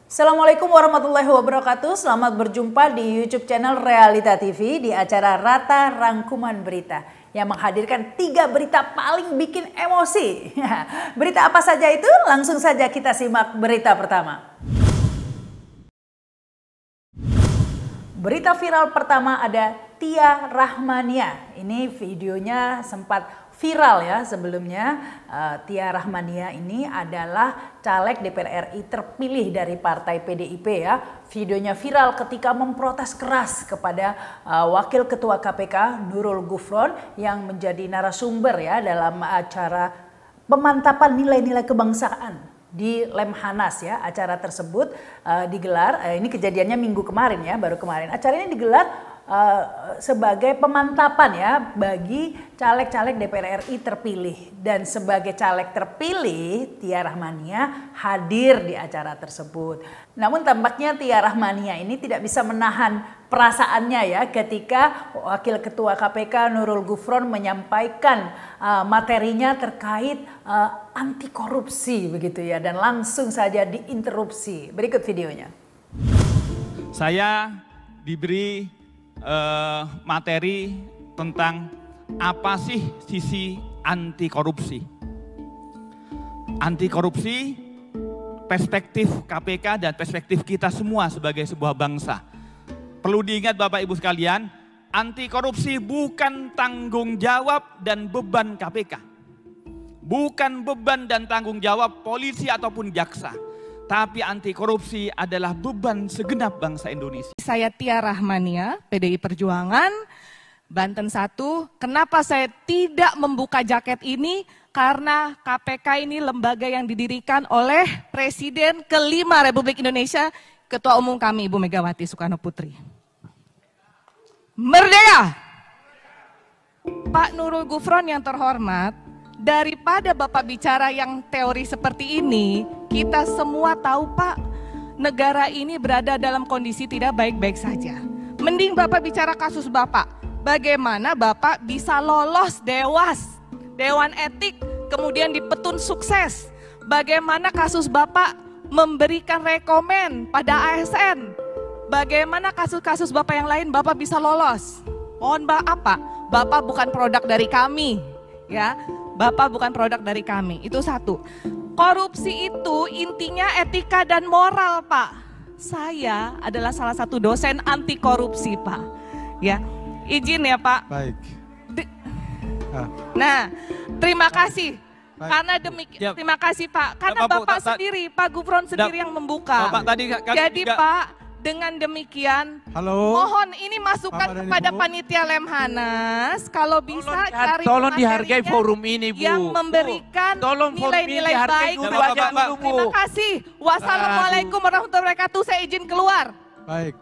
Assalamualaikum warahmatullahi wabarakatuh. Selamat berjumpa di YouTube channel Realita TV di acara Rata Rangkuman Berita yang menghadirkan 3 berita paling bikin emosi. Berita apa saja itu? Langsung saja kita simak berita pertama. Berita viral pertama ada Tia Rahmania. Ini videonya sempat viral ya sebelumnya. Tia Rahmania ini adalah caleg DPR RI terpilih dari partai PDIP ya. Videonya viral ketika memprotes keras kepada Wakil Ketua KPK Nurul Gufron yang menjadi narasumber ya dalam acara pemantapan nilai-nilai kebangsaan di Lemhanas ya. Acara tersebut digelar, ini kejadiannya minggu kemarin ya, baru kemarin. Acara ini digelar sebagai pemantapan ya bagi caleg-caleg DPR RI terpilih, dan sebagai caleg terpilih Tia Rahmania hadir di acara tersebut. Namun tampaknya Tia Rahmania ini tidak bisa menahan perasaannya ya ketika Wakil Ketua KPK Nurul Gufron menyampaikan materinya terkait anti korupsi begitu ya, dan langsung saja diinterupsi. Berikut videonya. Saya diberi materi tentang apa sih sisi anti korupsi. Anti korupsi, perspektif KPK dan perspektif kita semua sebagai sebuah bangsa. Perlu diingat Bapak Ibu sekalian, anti korupsi bukan tanggung jawab dan beban KPK. Bukan beban dan tanggung jawab polisi ataupun jaksa. Tapi anti korupsi adalah beban segenap bangsa Indonesia. Saya Tia Rahmania, PDI Perjuangan, Banten 1. Kenapa saya tidak membuka jaket ini? Karena KPK ini lembaga yang didirikan oleh Presiden kelima Republik Indonesia, Ketua Umum kami Ibu Megawati Soekarno Putri. Merdeka! Pak Nurul Gufron yang terhormat, daripada Bapak bicara yang teori seperti ini, kita semua tahu Pak, negara ini berada dalam kondisi tidak baik-baik saja. Mending Bapak bicara kasus Bapak, bagaimana Bapak bisa lolos Dewan Etik, kemudian dipetun sukses. Bagaimana kasus Bapak memberikan rekomen pada ASN. Bagaimana kasus-kasus Bapak yang lain Bapak bisa lolos. Mohon maaf Pak, Bapak bukan produk dari kami ya. Bapak bukan produk dari kami, itu satu. Korupsi itu intinya etika dan moral Pak. Saya adalah salah satu dosen anti korupsi Pak. Ya, izin ya Pak. Baik. Nah, terima kasih. Baik. Karena demikian, terima kasih Pak. Karena Bapak sendiri, Pak Gufron sendiri yang membuka. Jadi Pak, dengan demikian, mohon ini masukan kepada panitia Lemhanas, kalau bisa cari tolong dihargai forum ini Bu. Yang memberikan nilai-nilai baik. Terima kasih. Wassalamualaikum warahmatullahi wabarakatuh. Saya izin keluar. Baik.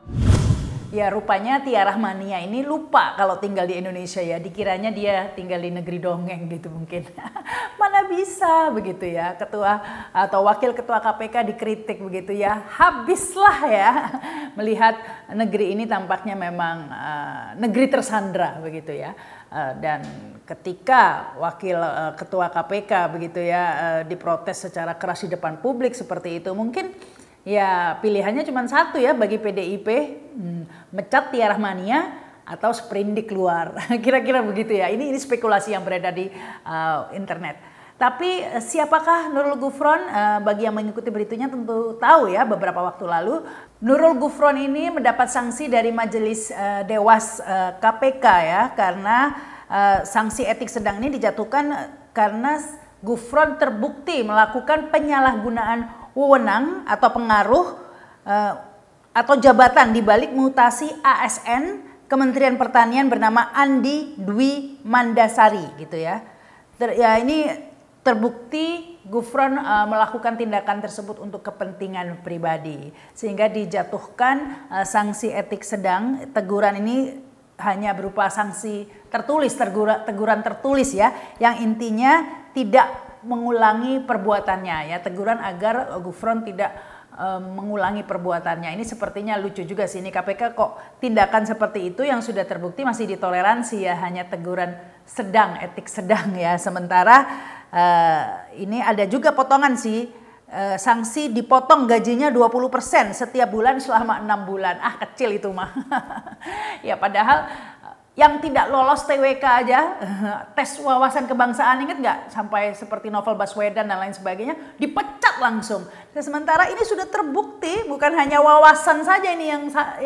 Ya rupanya Tia Rahmania ini lupa kalau tinggal di Indonesia ya. Dikiranya dia tinggal di negeri dongeng gitu mungkin. Mana bisa begitu ya, ketua atau wakil ketua KPK dikritik begitu ya. Habislah ya melihat negeri ini tampaknya memang negeri tersandra begitu ya. Dan ketika wakil ketua KPK begitu ya diprotes secara keras di depan publik seperti itu, mungkin ya pilihannya cuma satu ya bagi PDIP, mecat Tia Rahmania atau sprindik keluar. Kira-kira begitu ya. Ini spekulasi yang beredar di internet. Tapi siapakah Nurul Gufron? Bagi yang mengikuti beritanya tentu tahu ya, beberapa waktu lalu Nurul Gufron ini mendapat sanksi dari Majelis Dewas KPK ya, karena sanksi etik sedang ini dijatuhkan karena Gufron terbukti melakukan penyalahgunaan wewenang atau pengaruh atau jabatan di balik mutasi ASN Kementerian Pertanian bernama Andi Dwi Mandasari gitu ya. Ini terbukti Gufron melakukan tindakan tersebut untuk kepentingan pribadi sehingga dijatuhkan sanksi etik sedang. Teguran ini hanya berupa sanksi tertulis, teguran tertulis ya, yang intinya tidak mengulangi perbuatannya ya, teguran agar Gufron tidak mengulangi perbuatannya. Ini sepertinya lucu juga sih, ini KPK kok tindakan seperti itu yang sudah terbukti masih ditoleransi ya, hanya teguran sedang, etik sedang ya. Sementara ini ada juga potongan sih sanksi dipotong gajinya 20% setiap bulan selama 6 bulan. Ah, kecil itu mah. Ya padahal yang tidak lolos TWK aja, tes wawasan kebangsaan, ingat nggak? Sampai seperti novel Baswedan dan lain sebagainya, dipecat langsung. Nah, sementara ini sudah terbukti, bukan hanya wawasan saja ini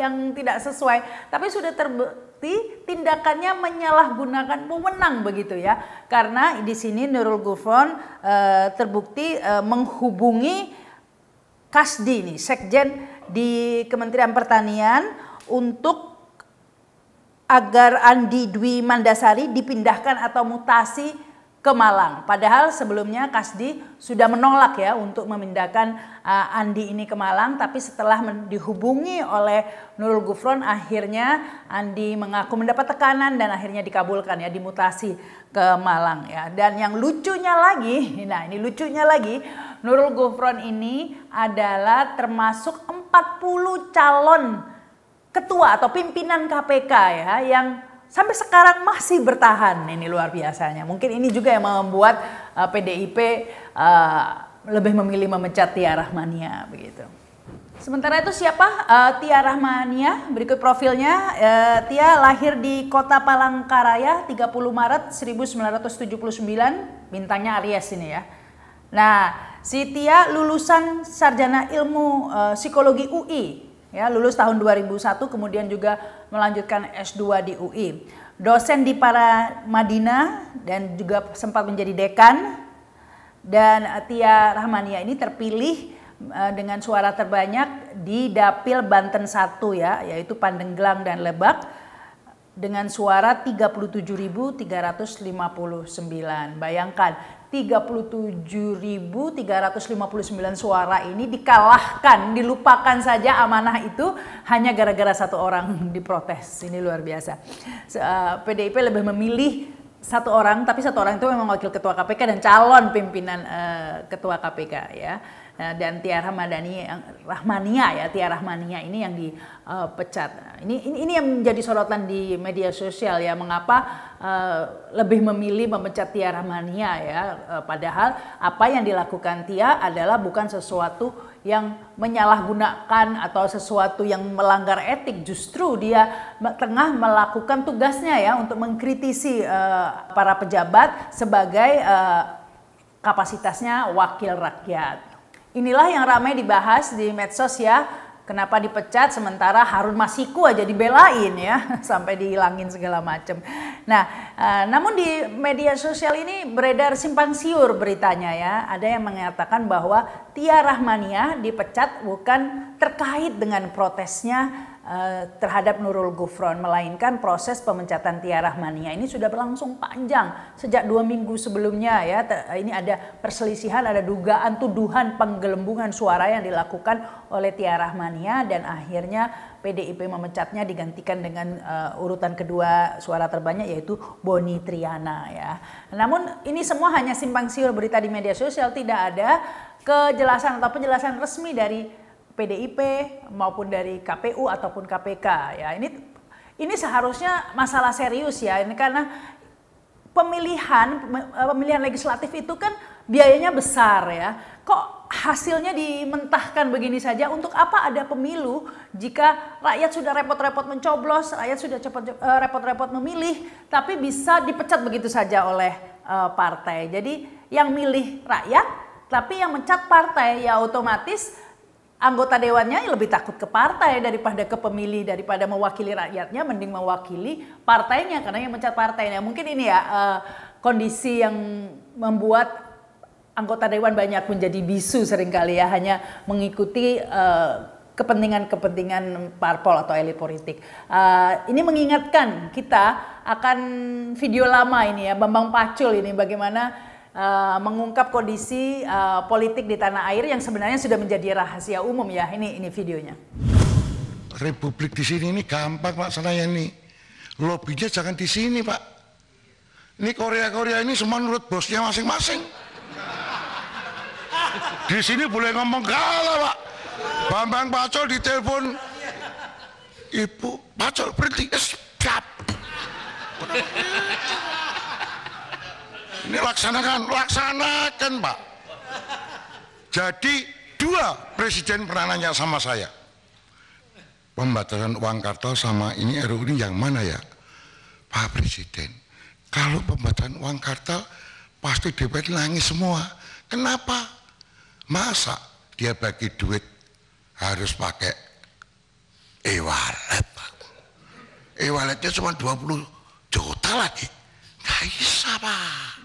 yang tidak sesuai, tapi sudah terbukti tindakannya menyalahgunakan wewenang begitu ya. Karena di sini Nurul Gufron terbukti menghubungi Kasdi nih, Sekjen di Kementerian Pertanian untuk agar Andi Dwi Mandasari dipindahkan atau mutasi ke Malang. Padahal sebelumnya Kasdi sudah menolak ya untuk memindahkan Andi ini ke Malang, tapi setelah dihubungi oleh Nurul Gufron, akhirnya Andi mengaku mendapat tekanan dan akhirnya dikabulkan ya, dimutasi ke Malang ya. Dan yang lucunya lagi, nah ini lucunya lagi, Nurul Gufron ini adalah termasuk 40 calon ketua atau pimpinan KPK ya yang sampai sekarang masih bertahan. Ini luar biasanya. Mungkin ini juga yang membuat PDIP lebih memilih memecat Tia Rahmania begitu. Sementara itu siapa Tia Rahmania? Berikut profilnya. Tia lahir di Kota Palangkaraya 30 Maret 1979. Bintangnya Aries ini ya. Nah, si Tia lulusan sarjana ilmu psikologi UI. Ya, lulus tahun 2001, kemudian juga melanjutkan S2 di UI. Dosen di Paramadina dan juga sempat menjadi dekan. Dan Tia Rahmania ini terpilih dengan suara terbanyak di Dapil Banten 1 ya, yaitu Pandeglang dan Lebak dengan suara 37.359. Bayangkan 37.359 suara ini dikalahkan, dilupakan saja amanah itu hanya gara-gara satu orang diprotes. Ini luar biasa. PDIP lebih memilih satu orang, tapi satu orang itu memang wakil ketua KPK dan calon pimpinan ketua KPK ya. Dan Tia Rahmania ini yang dipecat. Ini yang menjadi sorotan di media sosial ya, mengapa lebih memilih memecat Tia Rahmania ya, padahal apa yang dilakukan Tia adalah bukan sesuatu yang menyalahgunakan atau sesuatu yang melanggar etik, justru dia tengah melakukan tugasnya ya untuk mengkritisi para pejabat sebagai kapasitasnya wakil rakyat. Inilah yang ramai dibahas di medsos ya, kenapa dipecat sementara Harun Masiku aja dibelain ya, sampai dihilangin segala macam. Nah, namun di media sosial ini beredar simpang siur beritanya ya, ada yang mengatakan bahwa Tia Rahmania dipecat bukan terkait dengan protesnya terhadap Nurul Gufron, melainkan proses pemecatan Tia Rahmania ini sudah berlangsung panjang sejak 2 minggu sebelumnya ya. Ini ada perselisihan, ada dugaan tuduhan penggelembungan suara yang dilakukan oleh Tia Rahmania dan akhirnya PDIP memecatnya digantikan dengan urutan kedua suara terbanyak yaitu Boni Triana ya. Namun ini semua hanya simpang siur berita di media sosial, tidak ada kejelasan atau penjelasan resmi dari PDIP maupun dari KPU ataupun KPK ya. Ini seharusnya masalah serius ya. Ini karena pemilihan legislatif itu kan biayanya besar ya. Kok hasilnya dimentahkan begini saja? Untuk apa ada pemilu jika rakyat sudah repot-repot mencoblos, rakyat sudah repot-repot memilih, tapi bisa dipecat begitu saja oleh partai. Jadi yang milih rakyat, tapi yang mencat partai ya otomatis anggota dewannya lebih takut ke partai daripada ke pemilih, daripada mewakili rakyatnya mending mewakili partainya karena yang mencat partainya. Mungkin ini ya kondisi yang membuat anggota dewan banyak menjadi bisu seringkali ya, hanya mengikuti kepentingan parpol atau elit politik. Ini mengingatkan kita akan video lama ini ya, Bambang Pacul ini bagaimana mengungkap kondisi politik di tanah air yang sebenarnya sudah menjadi rahasia umum ya. Ini videonya. Republik di sini ini gampang Pak Senayan nih. Lobbynya jangan di sini Pak. Ini Korea ini semua menurut bosnya masing-masing. Di sini boleh ngomong kalah Pak. Bambang Pacul ditelepon, Ibu Pacul berhenti, siap. Ini laksanakan Pak. Jadi 2 presiden pernah nanya sama saya, pembatasan uang kartal sama ini RUU ini yang mana ya Pak Presiden? Kalau pembatasan uang kartal pasti DPR nangis semua. Kenapa? Masa dia bagi duit harus pakai e-wallet? E-walletnya cuma 20 juta lagi. Nggak bisa Pak.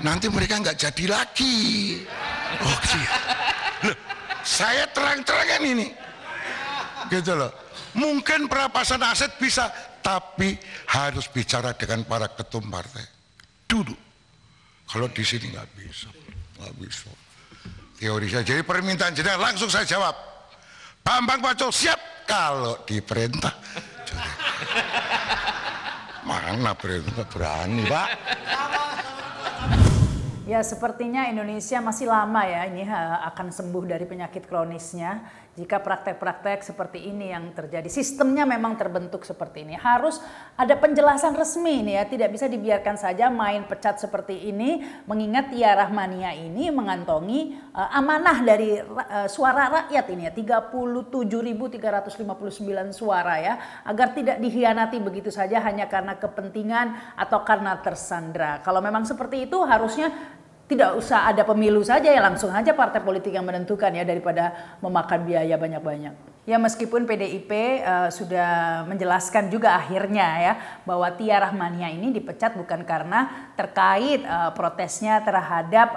Nanti mereka nggak jadi lagi. Oh iya. Loh, saya terang-terangan ini. Gitu loh. Mungkin perampasan aset bisa, tapi harus bicara dengan para ketum partai dulu. Kalau di sini nggak bisa, nggak bisa. Teori saya. Jadi permintaan jenengan langsung saya jawab. Bambang Pacul siap kalau diperintah. Mana perintah berani Pak? Ya sepertinya Indonesia masih lama ya ini akan sembuh dari penyakit kronisnya jika praktek-praktek seperti ini yang terjadi. Sistemnya memang terbentuk seperti ini. Harus ada penjelasan resmi nih ya, tidak bisa dibiarkan saja main pecat seperti ini, mengingat Tia Rahmania ini mengantongi amanah dari suara rakyat ini ya, 37.359 suara ya, agar tidak dikhianati begitu saja hanya karena kepentingan atau karena tersandra. Kalau memang seperti itu harusnya tidak usah ada pemilu saja ya, langsung aja partai politik yang menentukan ya, daripada memakan biaya banyak-banyak. Ya meskipun PDIP sudah menjelaskan juga akhirnya ya bahwa Tia Rahmania ini dipecat bukan karena terkait protesnya terhadap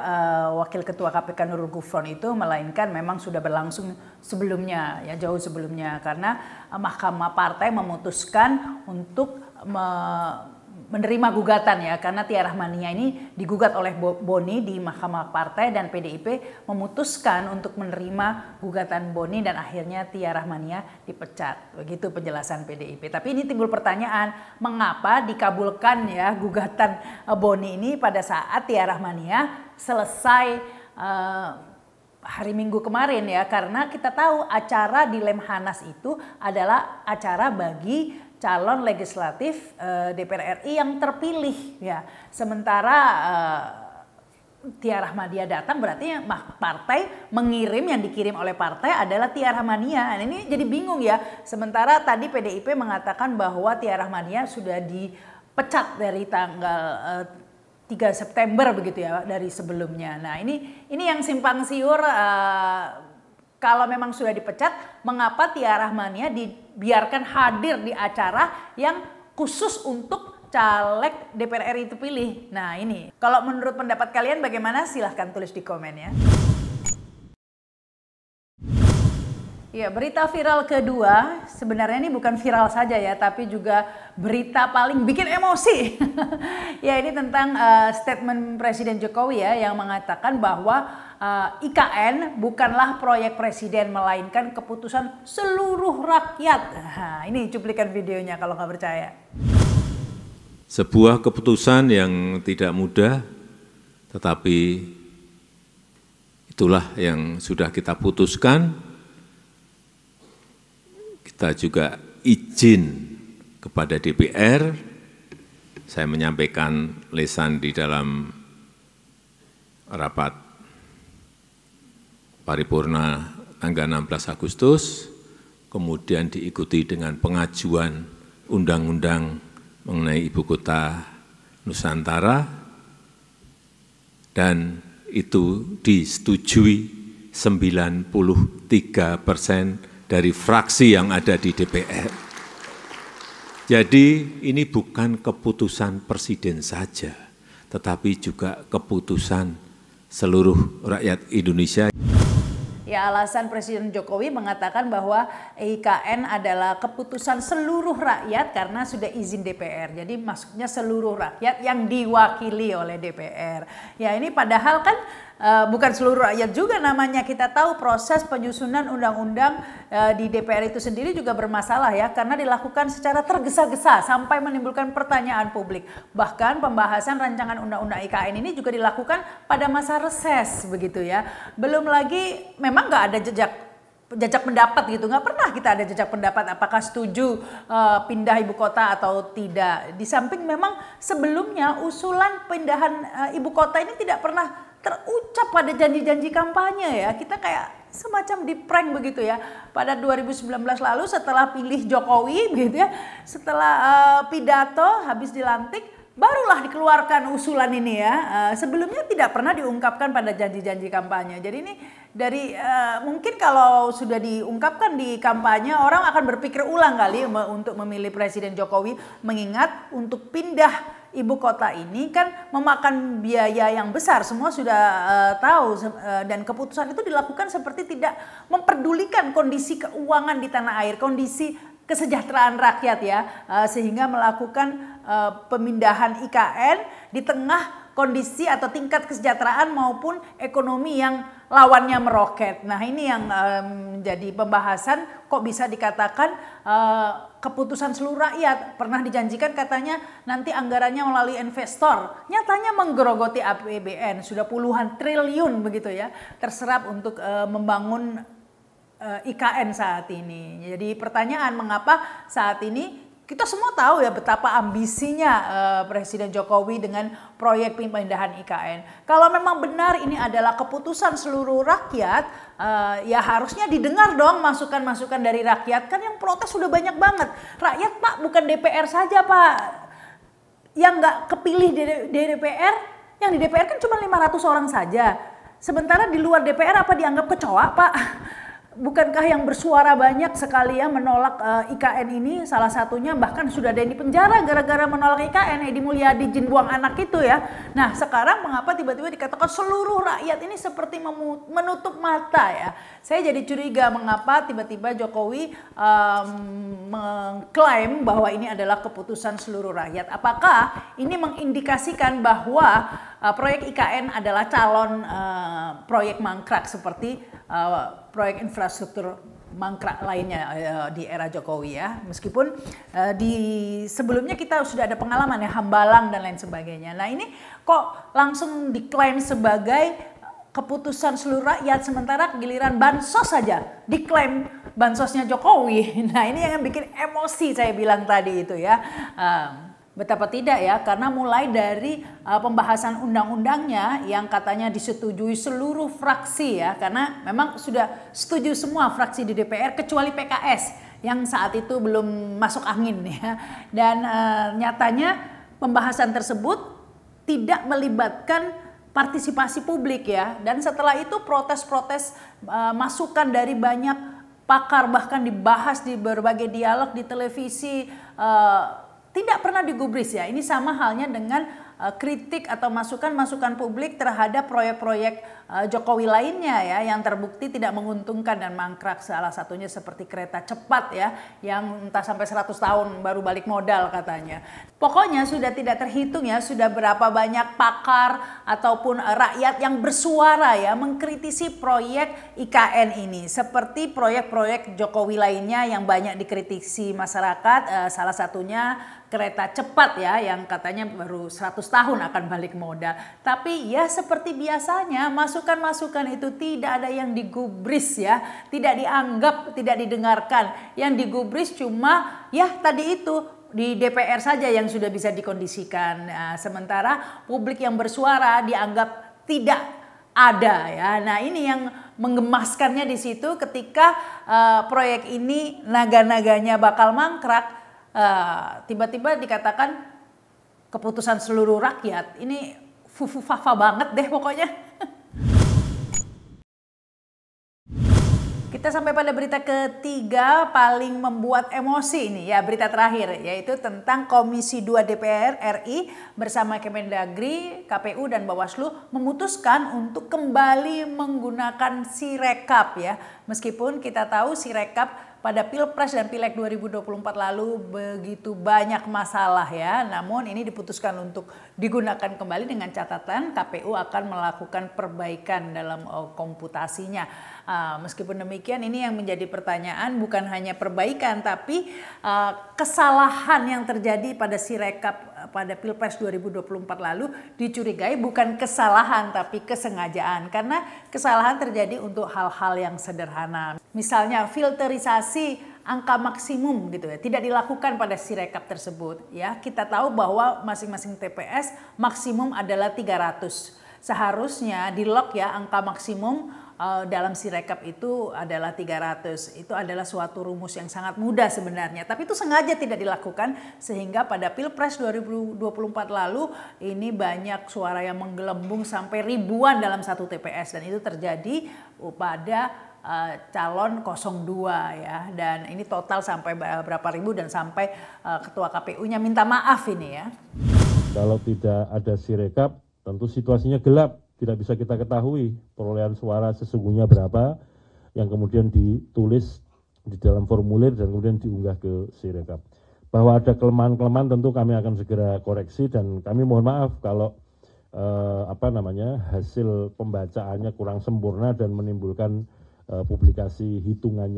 Wakil Ketua KPK Nurul Gufron itu, melainkan memang sudah berlangsung sebelumnya ya, jauh sebelumnya, karena Mahkamah Partai memutuskan untuk menerima gugatan ya, karena Tia Rahmania ini digugat oleh Boni di Mahkamah Partai dan PDIP memutuskan untuk menerima gugatan Boni dan akhirnya Tia Rahmania dipecat. Begitu penjelasan PDIP. Tapi ini timbul pertanyaan, mengapa dikabulkan ya gugatan Boni ini pada saat Tia Rahmania selesai hari Minggu kemarin ya, karena kita tahu acara di Lemhanas itu adalah acara bagi calon legislatif DPR RI yang terpilih ya. Sementara Tia Rahmania datang berarti partai mengirim, yang dikirim oleh partai adalah Tia Rahmania. Nah, ini jadi bingung ya. Sementara tadi PDIP mengatakan bahwa Tia Rahmania sudah dipecat dari tanggal 3 September begitu ya, dari sebelumnya. Nah, ini yang simpang siur. Kalau memang sudah dipecat, mengapa Tia Rahmania dibiarkan hadir di acara yang khusus untuk caleg DPR RI itu pilih? Nah ini, kalau menurut pendapat kalian bagaimana? Silahkan tulis di komen ya. Ya, berita viral kedua, sebenarnya ini bukan viral saja ya, tapi juga berita paling bikin emosi. Ya, ini tentang statement Presiden Jokowi ya, yang mengatakan bahwa IKN bukanlah proyek presiden, melainkan keputusan seluruh rakyat. Nah, ini cuplikan videonya kalau nggak percaya. Sebuah keputusan yang tidak mudah, tetapi itulah yang sudah kita putuskan. Kita juga izin kepada DPR, saya menyampaikan lisan di dalam rapat paripurna tanggal 16 Agustus, kemudian diikuti dengan pengajuan undang-undang mengenai Ibu Kota Nusantara, dan itu disetujui 93% dari fraksi yang ada di DPR. Jadi ini bukan keputusan presiden saja, tetapi juga keputusan seluruh rakyat Indonesia. Ya, alasan Presiden Jokowi mengatakan bahwa IKN adalah keputusan seluruh rakyat karena sudah izin DPR. Jadi maksudnya seluruh rakyat yang diwakili oleh DPR. Ya, ini padahal kan bukan seluruh rakyat juga namanya. Kita tahu proses penyusunan undang-undang di DPR itu sendiri juga bermasalah ya, karena dilakukan secara tergesa-gesa sampai menimbulkan pertanyaan publik. Bahkan pembahasan rancangan undang-undang IKN ini juga dilakukan pada masa reses begitu ya. Belum lagi memang nggak ada jejak pendapat gitu, nggak pernah kita ada jejak pendapat apakah setuju pindah ibu kota atau tidak. Di samping memang sebelumnya usulan pindahan ibu kota ini tidak pernah terucap pada janji-janji kampanye ya. Kita kayak semacam di prank begitu ya. Pada 2019 lalu setelah pilih Jokowi begitu ya, setelah pidato habis dilantik, barulah dikeluarkan usulan ini ya. Sebelumnya tidak pernah diungkapkan pada janji-janji kampanye. Jadi ini dari mungkin kalau sudah diungkapkan di kampanye, orang akan berpikir ulang kali untuk memilih Presiden Jokowi, mengingat untuk pindah ibu kota ini kan memakan biaya yang besar, semua sudah tahu, dan keputusan itu dilakukan seperti tidak memperdulikan kondisi keuangan di tanah air, kondisi kesejahteraan rakyat ya, sehingga melakukan pemindahan IKN di tengah kondisi atau tingkat kesejahteraan maupun ekonomi yang lawannya meroket. Nah ini yang menjadi pembahasan, kok bisa dikatakan keputusan seluruh rakyat. Pernah dijanjikan katanya nanti anggarannya melalui investor, nyatanya menggerogoti APBN, sudah puluhan triliun begitu ya, terserap untuk membangun IKN saat ini. Jadi pertanyaan, mengapa saat ini kita semua tahu ya betapa ambisinya Presiden Jokowi dengan proyek pemindahan IKN. Kalau memang benar ini adalah keputusan seluruh rakyat, ya harusnya didengar dong masukan-masukan dari rakyat. Kan yang protes sudah banyak banget. Rakyat Pak, bukan DPR saja Pak yang nggak kepilih di DPR. Yang di DPR kan cuma 500 orang saja. Sementara di luar DPR apa dianggap kecoa Pak? Bukankah yang bersuara banyak sekali ya menolak IKN ini, salah satunya bahkan sudah ada yang dipenjara gara-gara menolak IKN, Edi Mulyadi, jin buang anak itu ya. Nah sekarang mengapa tiba-tiba dikatakan seluruh rakyat ini seperti menutup mata ya. Saya jadi curiga mengapa tiba-tiba Jokowi mengklaim bahwa ini adalah keputusan seluruh rakyat. Apakah ini mengindikasikan bahwa proyek IKN adalah calon proyek mangkrak seperti proyek infrastruktur mangkrak lainnya di era Jokowi ya. Meskipun sebelumnya kita sudah ada pengalaman ya, Hambalang dan lain sebagainya. Nah ini kok langsung diklaim sebagai keputusan seluruh rakyat, sementara giliran bansos saja diklaim bansosnya Jokowi. Nah ini yang bikin emosi, saya bilang tadi itu ya. Betapa tidak ya, karena mulai dari pembahasan undang-undangnya yang katanya disetujui seluruh fraksi ya, karena memang sudah setuju semua fraksi di DPR kecuali PKS yang saat itu belum masuk angin ya. Dan nyatanya pembahasan tersebut tidak melibatkan partisipasi publik ya. Dan setelah itu protes-protes masukan dari banyak pakar, bahkan dibahas di berbagai dialog di televisi, tidak pernah digubris ya. Ini sama halnya dengan kritik atau masukan-masukan publik terhadap proyek-proyek Jokowi lainnya ya, yang terbukti tidak menguntungkan dan mangkrak, salah satunya seperti kereta cepat ya, yang entah sampai 100 tahun baru balik modal katanya. Pokoknya sudah tidak terhitung ya, sudah berapa banyak pakar ataupun rakyat yang bersuara ya mengkritisi proyek IKN ini, seperti proyek-proyek Jokowi lainnya yang banyak dikritisi masyarakat, salah satunya kereta cepat ya, yang katanya baru 100 tahun akan balik modal. Tapi ya seperti biasanya masukan-masukan itu tidak ada yang digubris ya, tidak dianggap, tidak didengarkan. Yang digubris cuma ya tadi itu di DPR saja yang sudah bisa dikondisikan. Nah, sementara publik yang bersuara dianggap tidak ada ya. Nah ini yang menggemaskannya di situ ketika proyek ini naga-naganya bakal mangkrak. Tiba-tiba dikatakan keputusan seluruh rakyat. Ini fufu-fafa banget deh pokoknya. Kita sampai pada berita ketiga paling membuat emosi ini ya, berita terakhir, yaitu tentang Komisi 2 DPR RI bersama Kemendagri, KPU dan Bawaslu memutuskan untuk kembali menggunakan Sirekap ya. Meskipun kita tahu Sirekap pada Pilpres dan Pileg 2024 lalu begitu banyak masalah ya. Namun ini diputuskan untuk digunakan kembali dengan catatan KPU akan melakukan perbaikan dalam komputasinya. Meskipun demikian ini yang menjadi pertanyaan bukan hanya perbaikan tapi kesalahan yang terjadi pada Sirekap pada Pilpres 2024 lalu dicurigai bukan kesalahan tapi kesengajaan, karena kesalahan terjadi untuk hal-hal yang sederhana. Misalnya filterisasi angka maksimum gitu ya, tidak dilakukan pada Sirekap tersebut ya. Kita tahu bahwa masing-masing TPS maksimum adalah 300. seharusnya di lock ya angka maksimum dalam Sirekap itu adalah 300. Itu adalah suatu rumus yang sangat mudah sebenarnya. Tapi itu sengaja tidak dilakukan sehingga pada Pilpres 2024 lalu ini banyak suara yang menggelembung sampai ribuan dalam satu TPS. Dan itu terjadi pada calon 02 ya, dan ini total sampai berapa ribu dan sampai ketua KPU-nya minta maaf ini ya. Kalau tidak ada Sirekap tentu situasinya gelap, tidak bisa kita ketahui perolehan suara sesungguhnya berapa yang kemudian ditulis di dalam formulir dan kemudian diunggah ke Sirekap. Bahwa ada kelemahan-kelemahan tentu kami akan segera koreksi dan kami mohon maaf kalau hasil pembacaannya kurang sempurna dan menimbulkan publikasi hitungan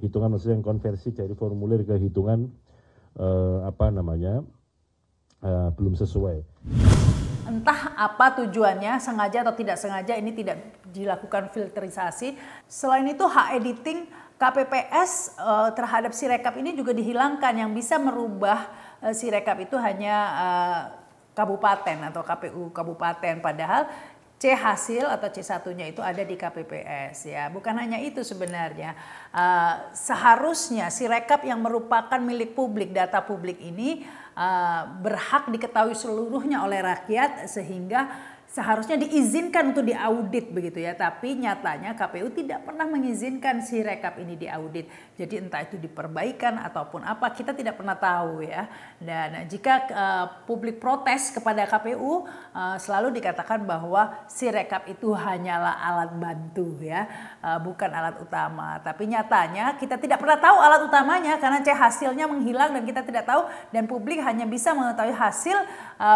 maksudnya yang konversi dari formulir ke hitungan belum sesuai. Entah apa tujuannya, sengaja atau tidak sengaja ini tidak dilakukan filterisasi. Selain itu hak editing KPPS terhadap Sirekap ini juga dihilangkan, yang bisa merubah Sirekap itu hanya kabupaten atau KPU kabupaten, padahal C hasil atau C1-nya itu ada di KPPS ya. Bukan hanya itu sebenarnya. Seharusnya Sirekap yang merupakan milik publik, data publik ini berhak diketahui seluruhnya oleh rakyat sehingga seharusnya diizinkan untuk diaudit begitu ya. Tapi nyatanya KPU tidak pernah mengizinkan Sirekap ini diaudit. Jadi entah itu diperbaikan ataupun apa, kita tidak pernah tahu ya. Dan jika publik protes kepada KPU, selalu dikatakan bahwa Sirekap itu hanyalah alat bantu ya, bukan alat utama. Tapi nyatanya kita tidak pernah tahu alat utamanya karena C hasilnya menghilang dan kita tidak tahu, dan publik hanya bisa mengetahui hasil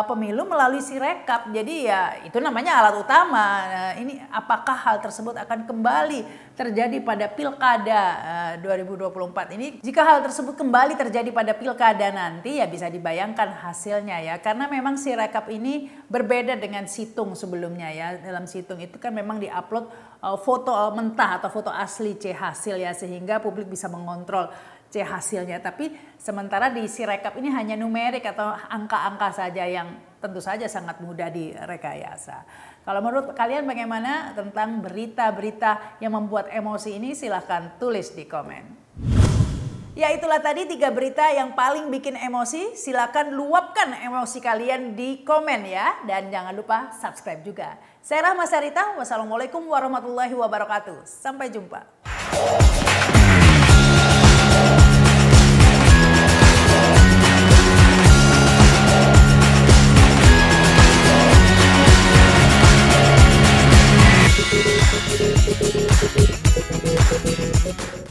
pemilu melalui Sirekap. Jadi ya itu namanya alat utama. Nah, ini apakah hal tersebut akan kembali terjadi pada Pilkada 2024 ini? Jika hal tersebut kembali terjadi pada Pilkada nanti ya bisa dibayangkan hasilnya ya. Karena memang Sirekap ini berbeda dengan situng sebelumnya ya. Dalam situng itu kan memang diupload foto mentah atau foto asli C hasil ya, sehingga publik bisa mengontrol C hasilnya. Tapi sementara di Sirekap ini hanya numerik atau angka-angka saja yang tentu saja sangat mudah direkayasa. Kalau menurut kalian bagaimana tentang berita-berita yang membuat emosi ini? Silahkan tulis di komen. Ya itulah tadi 3 berita yang paling bikin emosi. Silahkan luapkan emosi kalian di komen ya. Dan jangan lupa subscribe juga. Saya Rahma Sarita. Wassalamualaikum warahmatullahi wabarakatuh. Sampai jumpa.